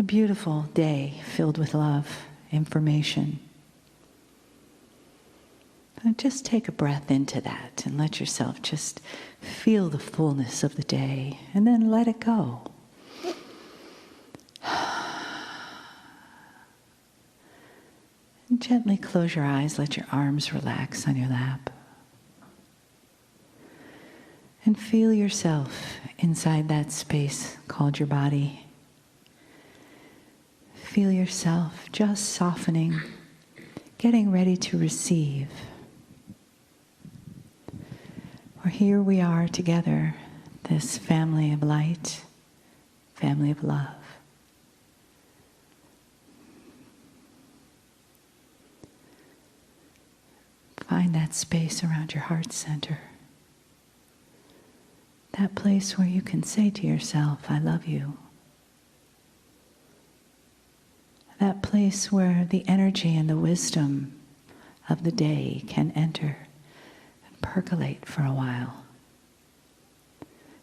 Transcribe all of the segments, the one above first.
A beautiful day filled with love, information. And just take a breath into that and let yourself just feel the fullness of the day and then let it go. And gently close your eyes, let your arms relax on your lap. And feel yourself inside that space called your body. Feel yourself just softening, getting ready to receive. For here we are together, this family of light, family of love. Find that space around your heart center. That place where you can say to yourself, I love you. That place where the energy and the wisdom of the day can enter and percolate for a while.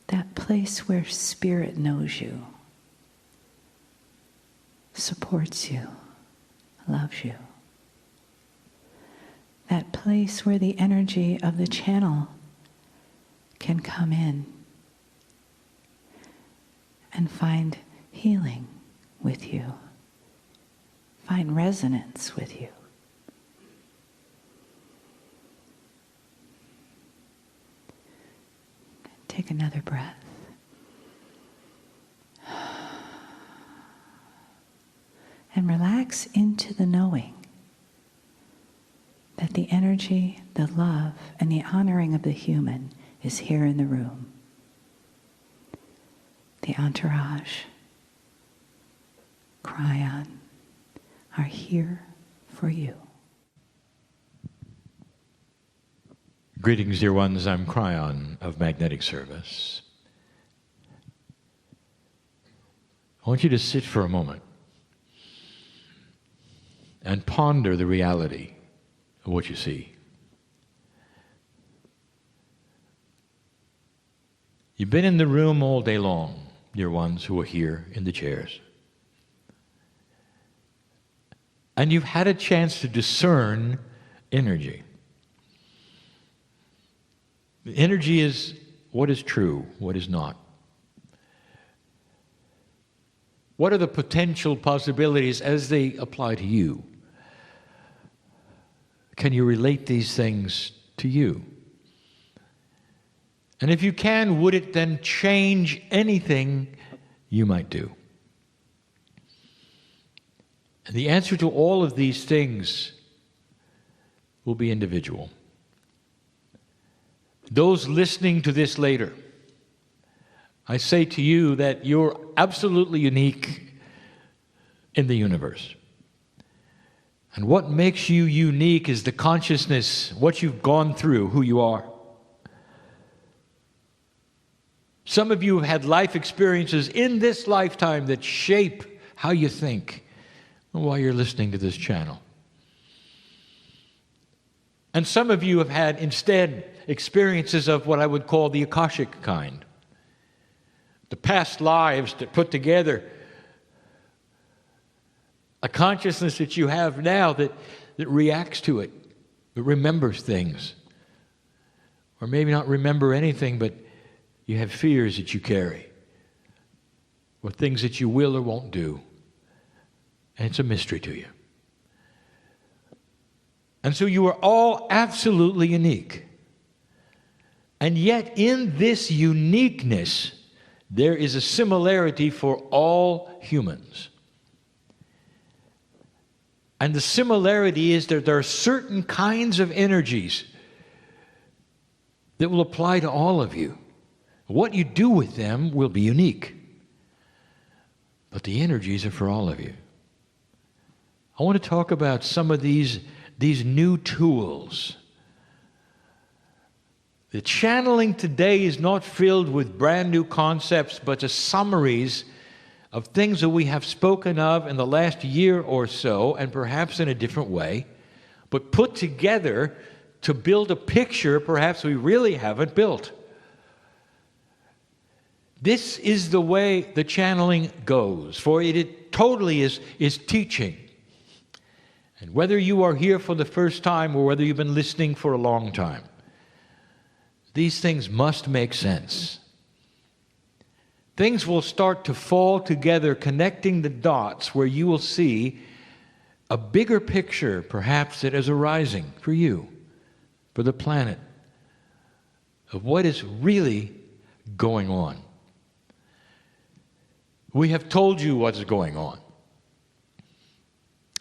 That place where spirit knows you, supports you, loves you. That place where the energy of the channel can come in and find healing with you. Find resonance with you. Take another breath. And relax into the knowing that the energy, the love, and the honoring of the human is here in the room. The entourage, Kryon, are here for you. Greetings, dear ones. I'm Kryon of Magnetic Service. I want you to sit for a moment and ponder the reality of what you see. You've been in the room all day long, dear ones who are here in the chairs. And you've had a chance to discern energy. The energy is what is true, what is not. What are the potential possibilities as they apply to you? Can you relate these things to you? And if you can, would it then change anything you might do? And the answer to all of these things will be individual. Those listening to this later, I say to you that you're absolutely unique in the universe. And what makes you unique is the consciousness, what you've gone through, who you are. Some of you have had life experiences in this lifetime that shape how you think while you're listening to this channel. And some of you have had instead experiences of what I would call the Akashic kind. The past lives that put together a consciousness that you have now that reacts to it, that remembers things. Or maybe not remember anything, but you have fears that you carry, or things that you will or won't do. And it's a mystery to you. And so you are all absolutely unique. And yet in this uniqueness, there is a similarity for all humans. And the similarity is that there are certain kinds of energies that will apply to all of you. What you do with them will be unique. But the energies are for all of you. I want to talk about some of these new tools. The channeling today is not filled with brand new concepts, but just summaries of things that we have spoken of in the last year or so, and perhaps in a different way, but put together to build a picture perhaps we really haven't built. This is the way the channeling goes. For it totally is teaching. And whether you are here for the first time or whether you've been listening for a long time, these things must make sense. Things will start to fall together, connecting the dots where you will see a bigger picture, perhaps, that is arising for you, for the planet, of what is really going on. We have told you what's going on.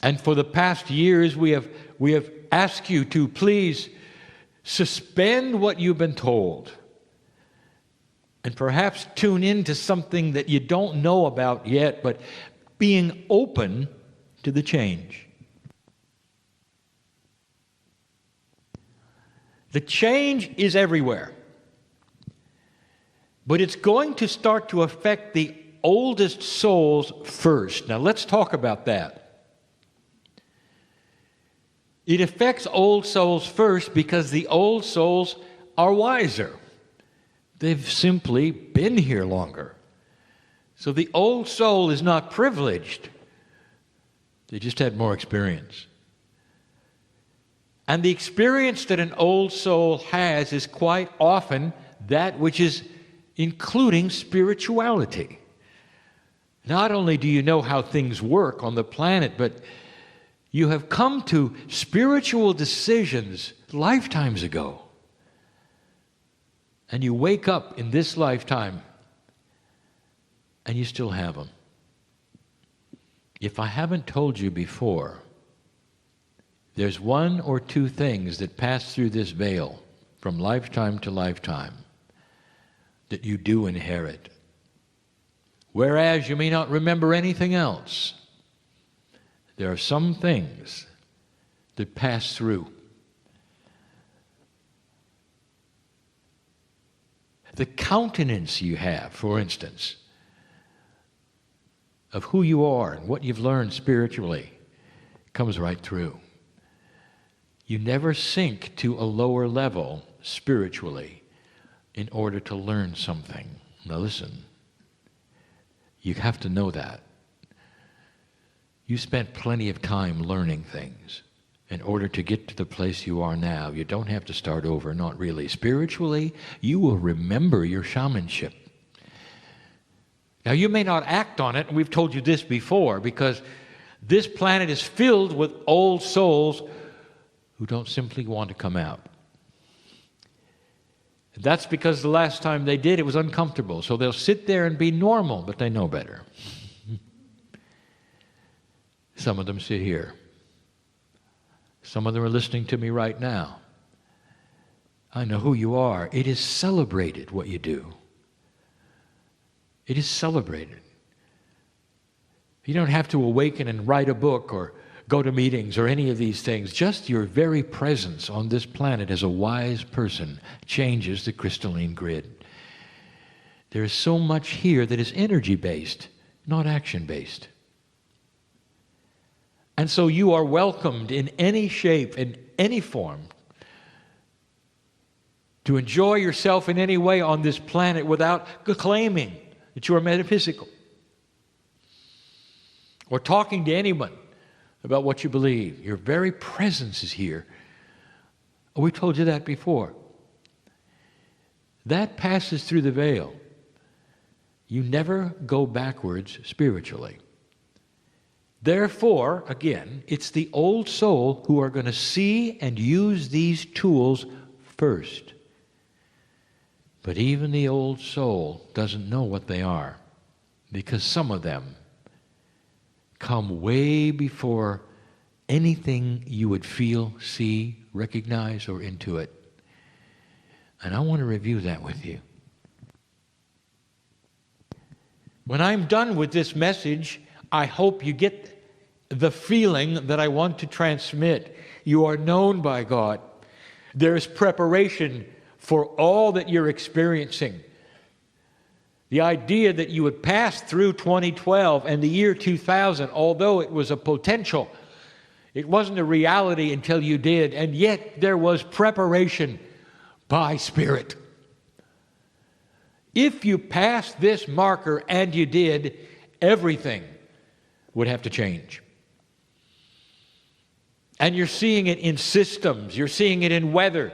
And for the past years, we have asked you to please suspend what you've been told and perhaps tune into something that you don't know about yet, but being open to the change. The change is everywhere, but it's going to start to affect the oldest souls first. Now let's talk about that. It affects old souls first because the old souls are wiser. They've simply been here longer. So the old soul is not privileged. They just had more experience. And the experience that an old soul has is quite often that which is including spirituality. Not only do you know how things work on the planet, but you have come to spiritual decisions lifetimes ago. And you wake up in this lifetime and you still have them. If I haven't told you before, there's one or two things that pass through this veil from lifetime to lifetime that you do inherit. Whereas you may not remember anything else, there are some things that pass through. The countenance you have, for instance, of who you are and what you've learned spiritually comes right through. You never sink to a lower level spiritually in order to learn something. Now listen, you have to know that. You spent plenty of time learning things in order to get to the place you are now. You don't have to start over, not really. Spiritually, you will remember your shamanship. Now, you may not act on it, and we've told you this before, because this planet is filled with old souls who don't simply want to come out. That's because the last time they did, it was uncomfortable. So they'll sit there and be normal, but they know better. Some of them sit here. Some of them are listening to me right now. I know who you are. It is celebrated what you do. It is celebrated. You don't have to awaken and write a book or go to meetings or any of these things. Just your very presence on this planet as a wise person changes the crystalline grid. There is so much here that is energy-based, not action-based. And so you are welcomed in any shape, in any form, to enjoy yourself in any way on this planet without claiming that you are metaphysical or talking to anyone about what you believe. Your very presence is here. We told you that before. That passes through the veil. You never go backwards spiritually. Therefore, again, it's the old soul who are going to see and use these tools first. But even the old soul doesn't know what they are, because some of them come way before anything you would feel, see, recognize, or intuit. And I want to review that with you. When I'm done with this message, I hope you get the feeling that I want to transmit. You are known by God. There's preparation for all that you're experiencing. The idea that you would pass through 2012 and the year 2000, although it was a potential, it wasn't a reality until you did, and yet there was preparation by Spirit. If you passed this marker, and you did, everything would have to change. And you're seeing it in systems. You're seeing it in weather.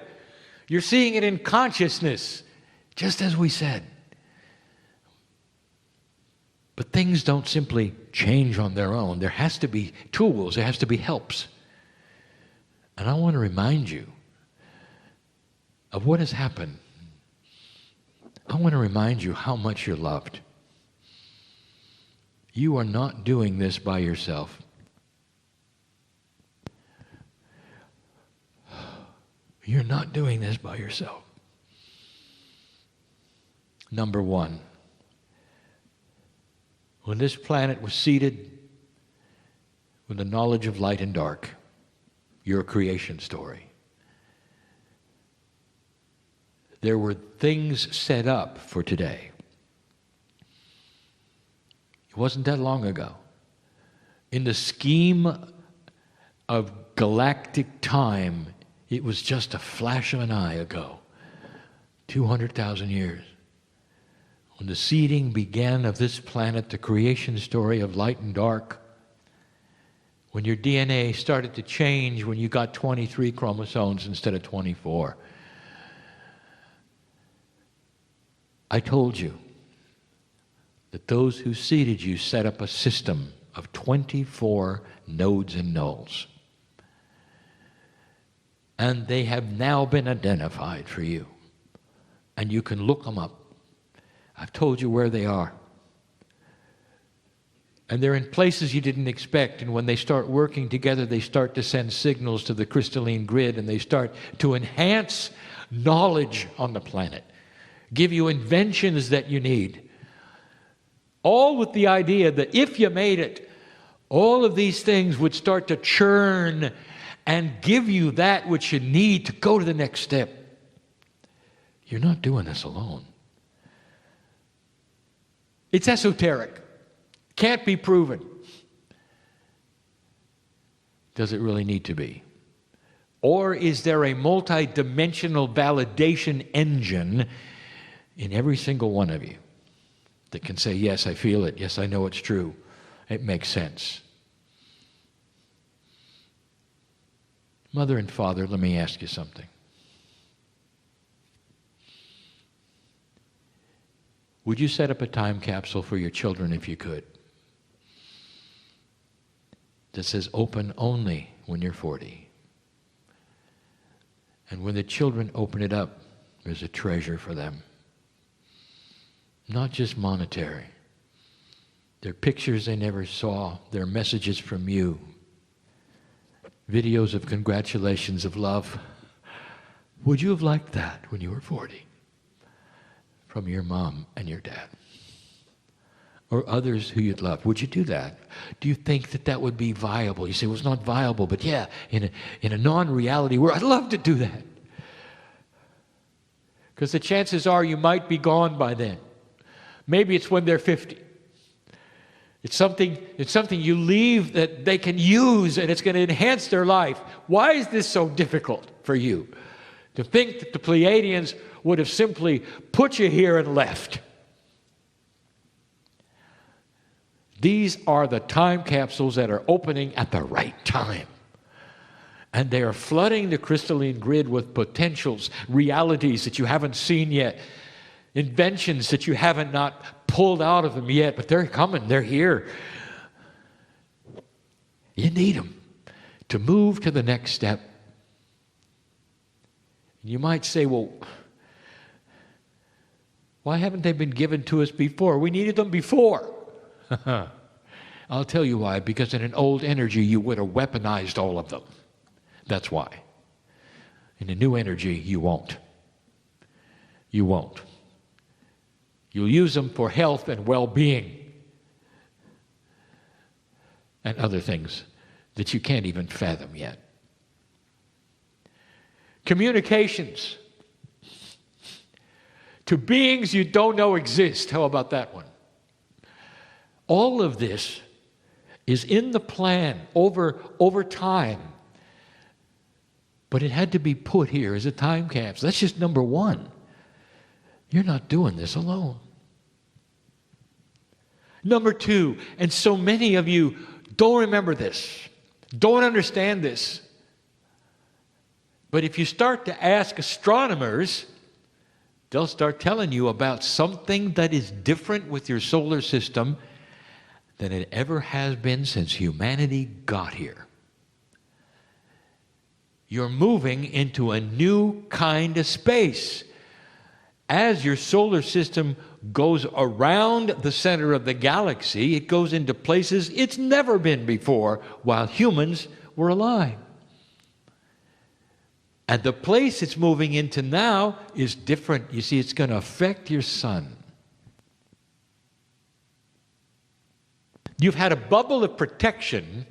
You're seeing it in consciousness, just as we said. But things don't simply change on their own. There has to be tools. There has to be helps. And I want to remind you of what has happened. I want to remind you how much you're loved. You are not doing this by yourself. You're not doing this by yourself. Number one, when this planet was seeded with the knowledge of light and dark, your creation story, there were things set up for today. It wasn't that long ago. In the scheme of galactic time, it was just a flash of an eye ago, 200,000 years. When the seeding began of this planet, the creation story of light and dark, when your DNA started to change when you got 23 chromosomes instead of 24, I told you that those who seeded you set up a system of 24 nodes and nulls. And they have now been identified for you. And you can look them up. I've told you where they are. And they're in places you didn't expect. And when they start working together, they start to send signals to the crystalline grid, and they start to enhance knowledge on the planet, give you inventions that you need. All with the idea that if you made it, all of these things would start to churn and give you that which you need to go to the next step. You're not doing this alone. It's esoteric. Can't be proven. Does it really need to be? Or is there a multi-dimensional validation engine in every single one of you that can say, yes, I feel it. Yes, I know it's true. It makes sense. Mother and father, let me ask you something. Would you set up a time capsule for your children if you could? That says open only when you're 40. And when the children open it up, there's a treasure for them. Not just monetary. They're pictures they never saw. They're messages from you. Videos of congratulations, of love. Would you have liked that when you were 40? From your mom and your dad. Or others who you'd love. Would you do that? Do you think that that would be viable? You say, well, it's not viable, but yeah, in a non-reality world, I'd love to do that. Because the chances are you might be gone by then. Maybe it's when they're 50. It's something you leave that they can use, and it's going to enhance their life. Why is this so difficult for you? To think that the Pleiadians would have simply put you here and left. These are the time capsules that are opening at the right time. And they are flooding the crystalline grid with potentials, realities that you haven't seen yet, inventions that you haven't not pulled out of them yet, but they're coming, they're here. You need them to move to the next step. You might say, well, why haven't they been given to us before? We needed them before. I'll tell you why. Because in an old energy, you would have weaponized all of them. That's why. In a new energy, you won't. You won't. You'll use them for health and well-being and other things that you can't even fathom yet. Communications to beings you don't know exist. How about that one? All of this is in the plan over time. But it had to be put here as a time capsule. That's just number one. You're not doing this alone. Number two, and so many of you don't remember this, don't understand this. But if you start to ask astronomers, they'll start telling you about something that is different with your solar system than it ever has been since humanity got here. You're moving into a new kind of space. As your solar system goes around the center of the galaxy, it goes into places it's never been before while humans were alive. And the place it's moving into now is different. You see, it's going to affect your sun. You've had a bubble of protection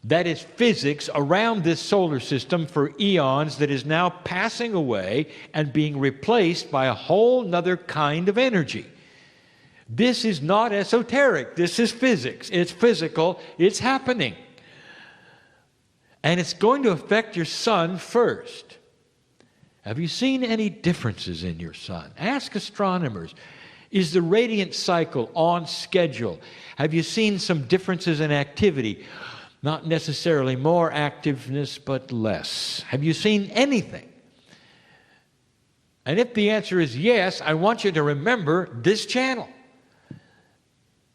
that is physics around this solar system for eons that is now passing away and being replaced by a whole nother kind of energy. This is not esoteric. This is physics. It's physical. It's happening. And it's going to affect your sun first. Have you seen any differences in your sun? Ask astronomers. Is the radiant cycle on schedule? Have you seen some differences in activity? Not necessarily more activeness, but less. Have you seen anything? And if the answer is yes, I want you to remember this channel.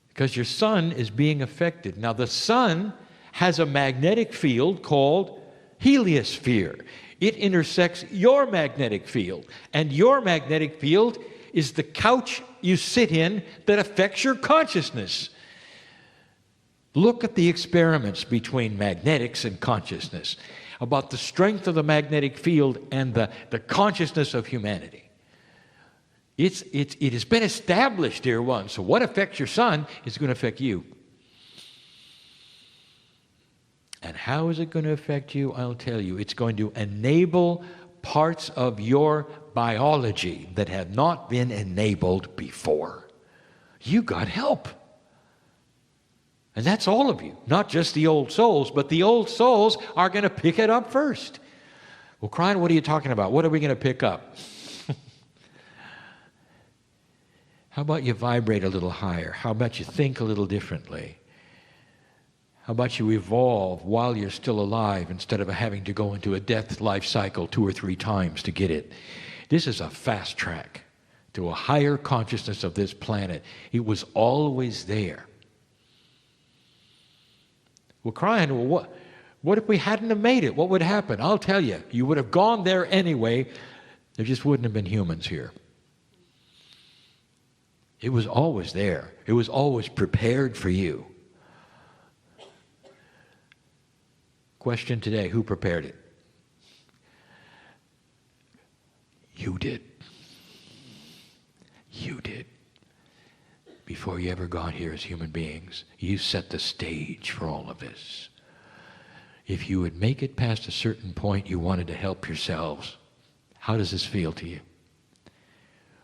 Because your sun is being affected. Now, the sun has a magnetic field called heliosphere. It intersects your magnetic field. And your magnetic field is the couch you sit in that affects your consciousness. Look at the experiments between magnetics and consciousness about the strength of the magnetic field and the consciousness of humanity. It has been established, dear one. So what affects your sun is going to affect you. And how is it going to affect you? I'll tell you. It's going to enable parts of your biology that have not been enabled before. You got help. And that's all of you, not just the old souls, but the old souls are going to pick it up first. Well, Kryon, what are you talking about? What are we going to pick up? How about you vibrate a little higher? How about you think a little differently? How about you evolve while you're still alive instead of having to go into a death life cycle 2 or 3 times to get it? This is a fast track to a higher consciousness of this planet. It was always there. Well, Kryon, what if we hadn't have made it? What would happen? I'll tell you, you would have gone there anyway. There just wouldn't have been humans here. It was always there. It was always prepared for you. Question today, who prepared it? You did. You did. Before you ever got here as human beings, you set the stage for all of this. If you would make it past a certain point you wanted to help yourselves, how does this feel to you?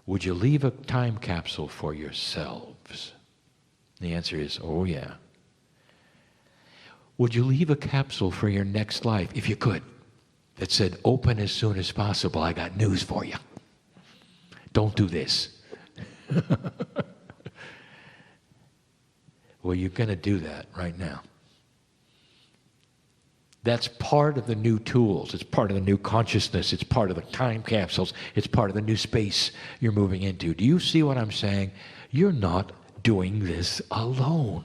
Would you leave a time capsule for yourselves? The answer is, oh yeah. Would you leave a capsule for your next life, if you could, that said, open as soon as possible, I got news for you. Don't do this. Well, you're going to do that right now. That's part of the new tools. It's part of the new consciousness. It's part of the time capsules. It's part of the new space you're moving into. Do you see what I'm saying? You're not doing this alone.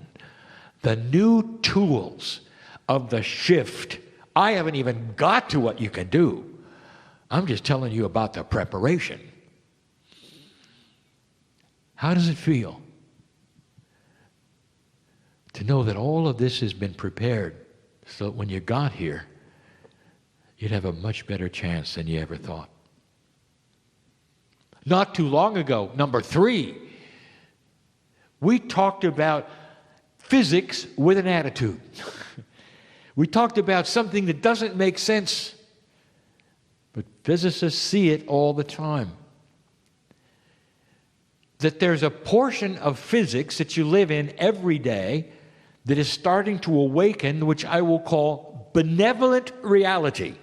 The new tools of the shift, I haven't even got to what you can do. I'm just telling you about the preparation. How does it feel to know that all of this has been prepared so that when you got here, you'd have a much better chance than you ever thought? Not too long ago, number 3, we talked about physics with an attitude. We talked about something that doesn't make sense, but physicists see it all the time. That there's a portion of physics that you live in every day that is starting to awaken, which I will call benevolent reality.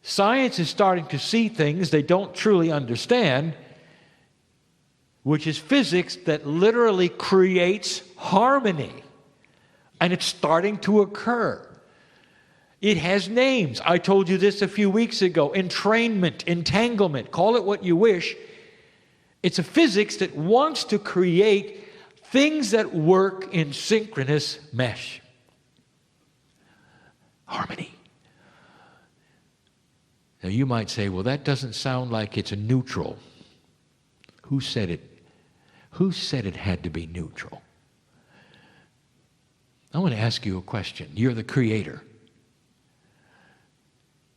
Science is starting to see things they don't truly understand, which is physics that literally creates harmony. And it's starting to occur. It has names. I told you this a few weeks ago. Entrainment, entanglement, call it what you wish. It's a physics that wants to create things that work in synchronous mesh. Harmony. Now you might say, well, that doesn't sound like it's a neutral. Who said it? Who said it had to be neutral? I want to ask you a question. You're the creator.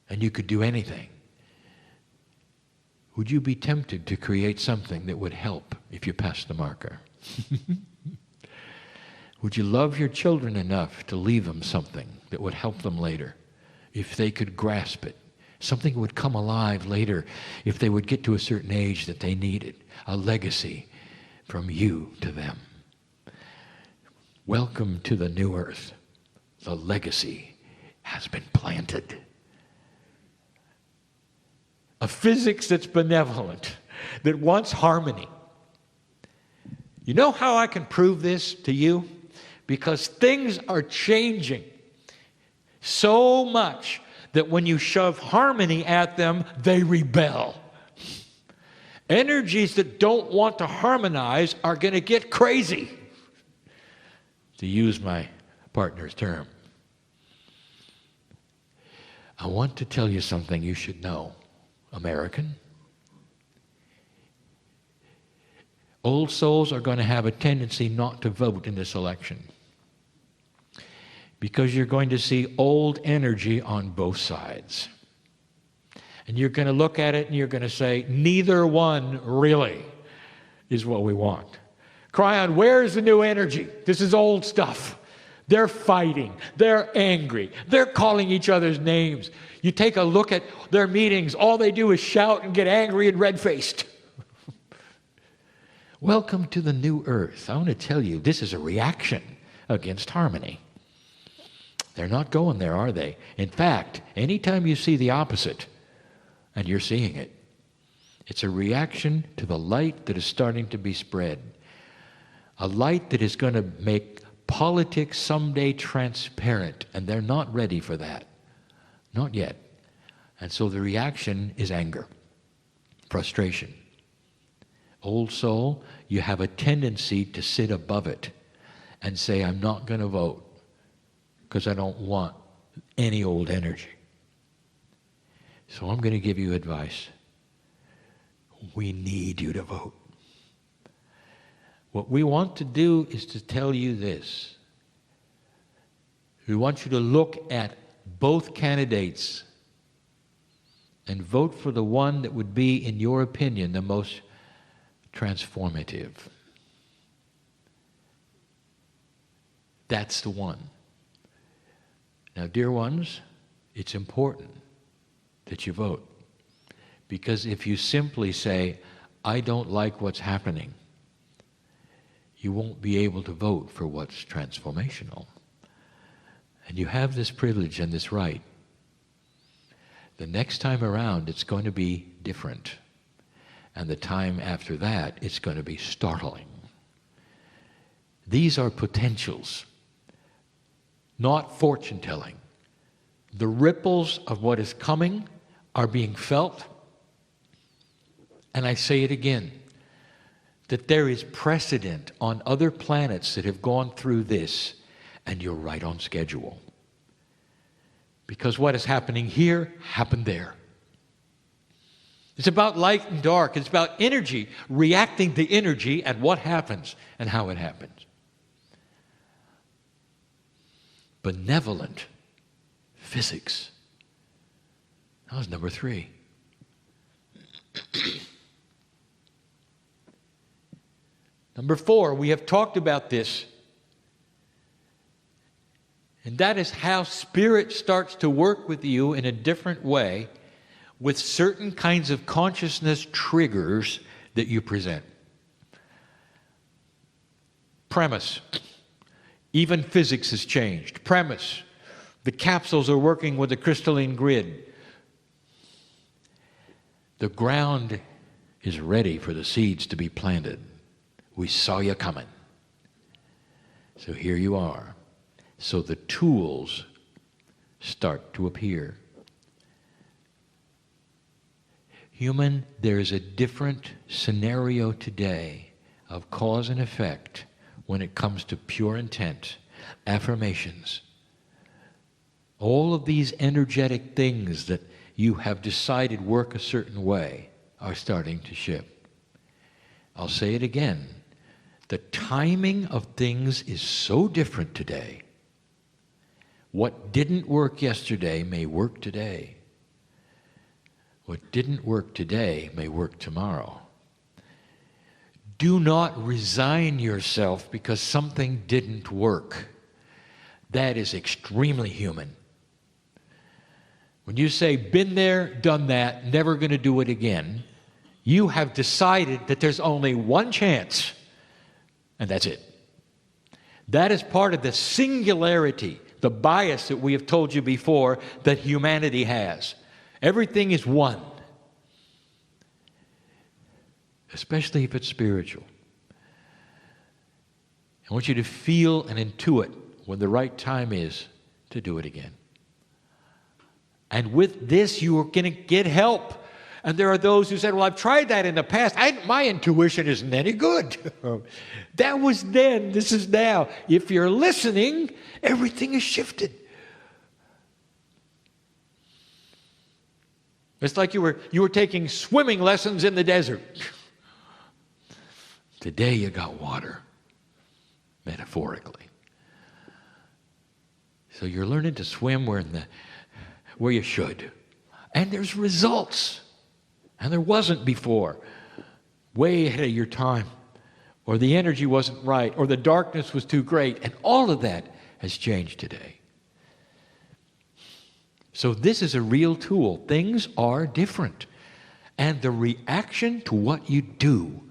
And you could do anything. Would you be tempted to create something that would help if you passed the marker? Would you love your children enough to leave them something that would help them later if they could grasp it? Something that would come alive later if they would get to a certain age that they needed. A legacy from you to them. Welcome to the new earth. The legacy has been planted. A physics that's benevolent, that wants harmony. You know how I can prove this to you? Because things are changing so much that when you shove harmony at them, they rebel. Energies that don't want to harmonize are going to get crazy, to use my partner's term. I want to tell you something you should know, American. Old souls are going to have a tendency not to vote in this election because you're going to see old energy on both sides. And you're going to look at it and you're going to say, neither one really is what we want. Kryon, where's the new energy? This is old stuff. They're fighting. They're angry. They're calling each other's names. You take a look at their meetings, all they do is shout and get angry and red-faced. Welcome to the new earth. I want to tell you, this is a reaction against harmony. They're not going there, are they? In fact, anytime you see the opposite, and you're seeing it, it's a reaction to the light that is starting to be spread. A light that is going to make politics someday transparent, and they're not ready for that. Not yet. And so the reaction is anger, frustration. Old soul, you have a tendency to sit above it and say, I'm not going to vote because I don't want any old energy. So I'm going to give you advice. We need you to vote. What we want to do is to tell you this. We want you to look at both candidates and vote for the one that would be, in your opinion, the most transformative. That's the one. Now, dear ones, it's important that you vote. Because if you simply say, I don't like what's happening, you won't be able to vote for what's transformational. And you have this privilege and this right. The next time around, it's going to be different. And the time after that, it's going to be startling. These are potentials, not fortune-telling. The ripples of what is coming are being felt. And I say it again, that there is precedent on other planets that have gone through this, and you're right on schedule. Because what is happening here happened there. It's about light and dark. It's about energy, reacting to energy and what happens and how it happens. Benevolent physics. That was number 3. Number 4, we have talked about this. And that is how Spirit starts to work with you in a different way with certain kinds of consciousness triggers that you present. Premise. Even physics has changed. Premise. The capsules are working with the crystalline grid. The ground is ready for the seeds to be planted. We saw you coming. So here you are. So the tools start to appear. Human, there is a different scenario today of cause and effect when it comes to pure intent, affirmations. All of these energetic things that you have decided work a certain way are starting to shift. I'll say it again. The timing of things is so different today. What didn't work yesterday may work today. What didn't work today may work tomorrow. Do not resign yourself because something didn't work. That is extremely human. When you say, been there, done that, never going to do it again, you have decided that there's only one chance, and that's it. That is part of the singularity, the bias that we have told you before that humanity has. Everything is one, especially if it's spiritual. I want you to feel and intuit when the right time is to do it again. And with this, you are going to get help. And there are those who said, well, I've tried that in the past. My intuition isn't any good. That was then. This is now. If you're listening, everything is shifted. It's like you were taking swimming lessons in the desert. Today you got water, metaphorically. So you're learning to swim where you should. And there's results. And there wasn't before. Way ahead of your time. Or the energy wasn't right. Or the darkness was too great. And all of that has changed today. So this is a real tool. Things are different. And the reaction to what you do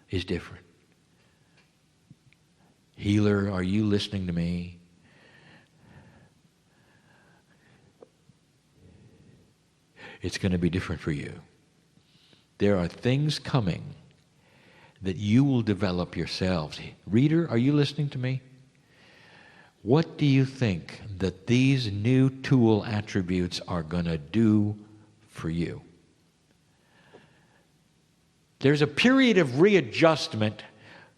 is different. Healer, are you listening to me? It's going to be different for you. There are things coming that you will develop yourselves. Reader, are you listening to me? What do you think that these new tool attributes are going to do for you? There's a period of readjustment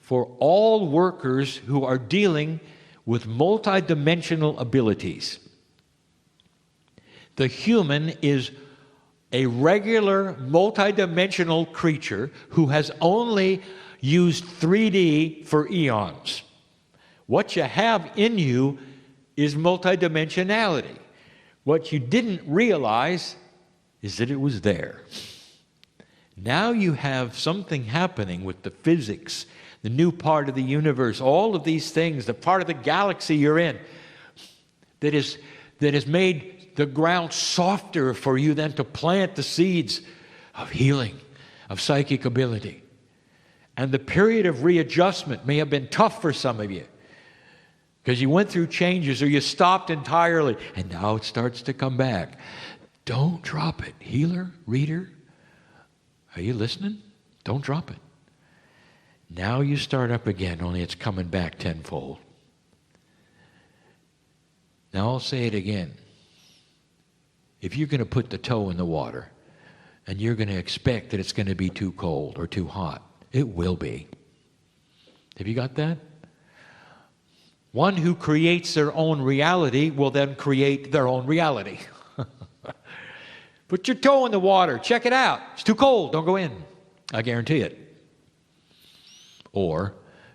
for all workers who are dealing with multidimensional abilities. The human is a regular multidimensional creature who has only used 3D for eons. What you have in you is multidimensionality. What you didn't realize is that it was there. Now you have something happening with the physics, the new part of the universe, all of these things, the part of the galaxy you're in, that has made the ground softer for you then to plant the seeds of healing, of psychic ability. And the period of readjustment may have been tough for some of you because you went through changes or you stopped entirely and now it starts to come back. Don't drop it. Healer, reader, are you listening? Don't drop it. Now you start up again, only it's coming back tenfold. Now I'll say it again. If you're going to put the toe in the water and you're going to expect that it's going to be too cold or too hot, it will be. Have you got that? One who creates their own reality will then create their own reality. Put your toe in the water. Check it out. It's too cold. Don't go in. I guarantee it. Or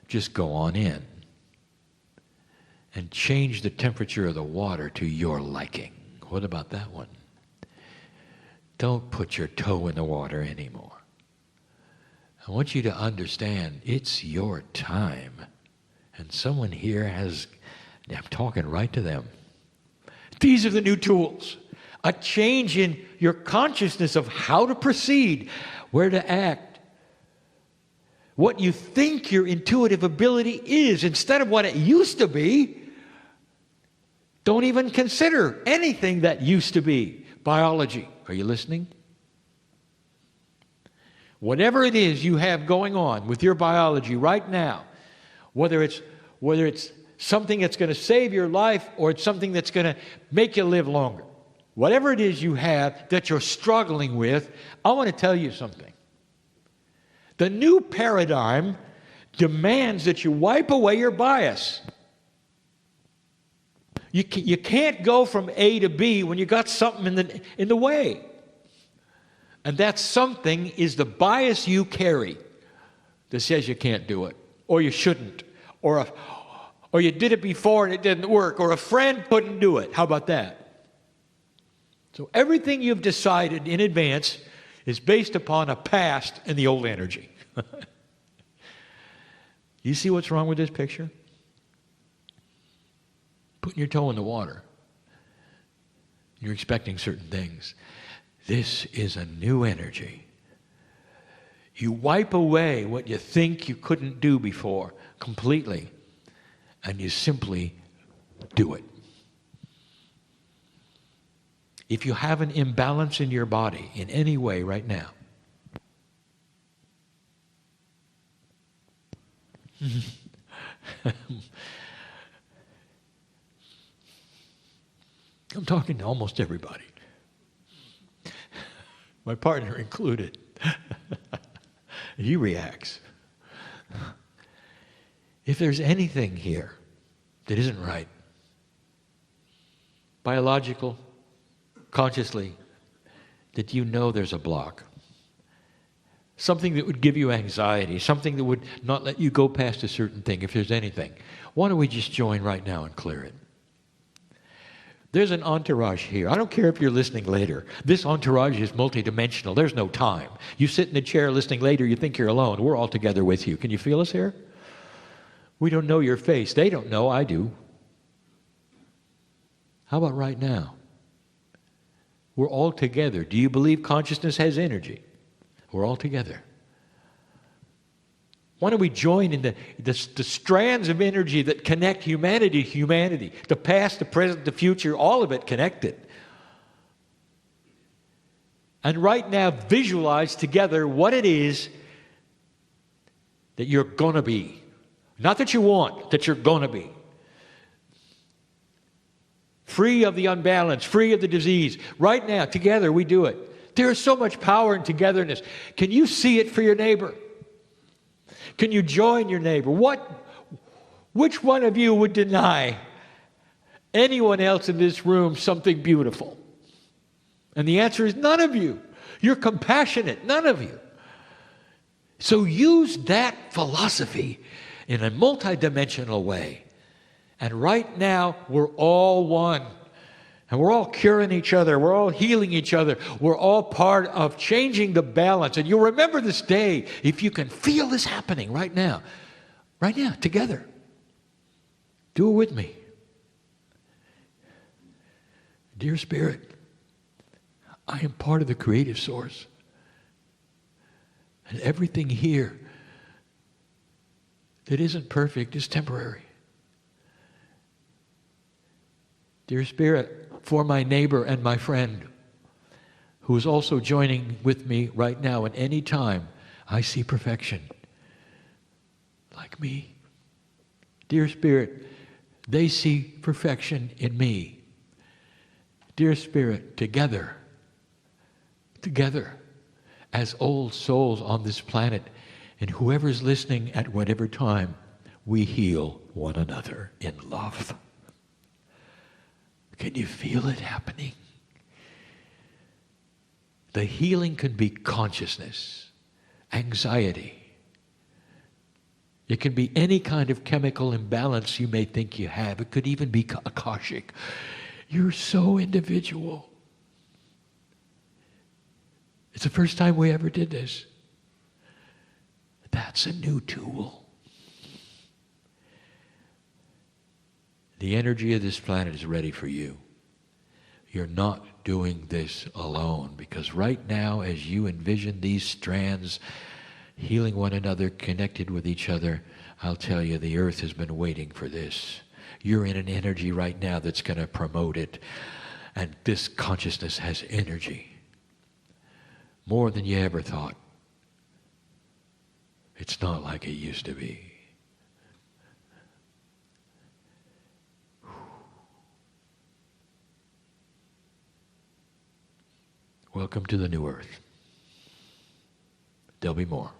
just go on in and change the temperature of the water to your liking. What about that one? Don't put your toe in the water anymore. I want you to understand it's your time. And someone here I'm talking right to them. These are the new tools. A change in your consciousness of how to proceed, where to act, what you think your intuitive ability is instead of what it used to be. Don't even consider anything that used to be. Biology. Are you listening? Whatever it is you have going on with your biology right now, whether it's something that's going to save your life or it's something that's going to make you live longer, whatever it is you have that you're struggling with, I want to tell you something. The new paradigm demands that you wipe away your bias. You can't go from A to B when you got something in the way. And that something is the bias you carry that says you can't do it, or you shouldn't, or you did it before and it didn't work, or a friend couldn't do it. How about that? So everything you've decided in advance is based upon a past and the old energy. You see what's wrong with this picture? Putting your toe in the water. You're expecting certain things. This is a new energy. You wipe away what you think you couldn't do before completely, and you simply do it. If you have an imbalance in your body in any way right now, I'm talking to almost everybody. My partner included. He reacts. If there's anything here that isn't right, biological, consciously, that you know there's a block, something that would give you anxiety, something that would not let you go past a certain thing, if there's anything, why don't we just join right now and clear it? There's an entourage here. I don't care if you're listening later. This entourage is multidimensional. There's no time. You sit in a chair listening later, you think you're alone. We're all together with you. Can you feel us here? We don't know your face. They don't know. I do. How about right now? We're all together. Do you believe consciousness has energy? We're all together. Why don't we join in the strands of energy that connect humanity to humanity, the past, the present, the future, all of it connected. And right now, visualize together what it is that you're going to be. Not that you want, that you're going to be. Free of the unbalance, free of the disease. Right now, together, we do it. There is so much power in togetherness. Can you see it for your neighbor? Can you join your neighbor? Which one of you would deny anyone else in this room something beautiful? And the answer is none of you. You're compassionate, none of you. So use that philosophy in a multidimensional way. And right now, we're all one. And we're all curing each other. We're all healing each other. We're all part of changing the balance. And you'll remember this day if you can feel this happening right now. Right now, together. Do it with me. Dear Spirit, I am part of the creative source. And everything here that isn't perfect is temporary. Dear Spirit, for my neighbor and my friend who is also joining with me right now, and any time I see perfection like me. Dear Spirit, they see perfection in me. Dear Spirit, together, as old souls on this planet, and whoever's listening at whatever time, we heal one another in love. Can you feel it happening? The healing can be consciousness, anxiety. It can be any kind of chemical imbalance you may think you have. It could even be akashic. You're so individual. It's the first time we ever did this. That's a new tool. The energy of this planet is ready for you. You're not doing this alone, because right now, as you envision these strands healing one another, connected with each other, I'll tell you, the earth has been waiting for this. You're in an energy right now that's going to promote it. And this consciousness has energy. More than you ever thought. It's not like it used to be. Welcome to the new earth. There'll be more.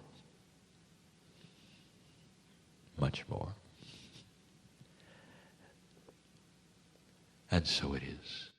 Much more. And so it is.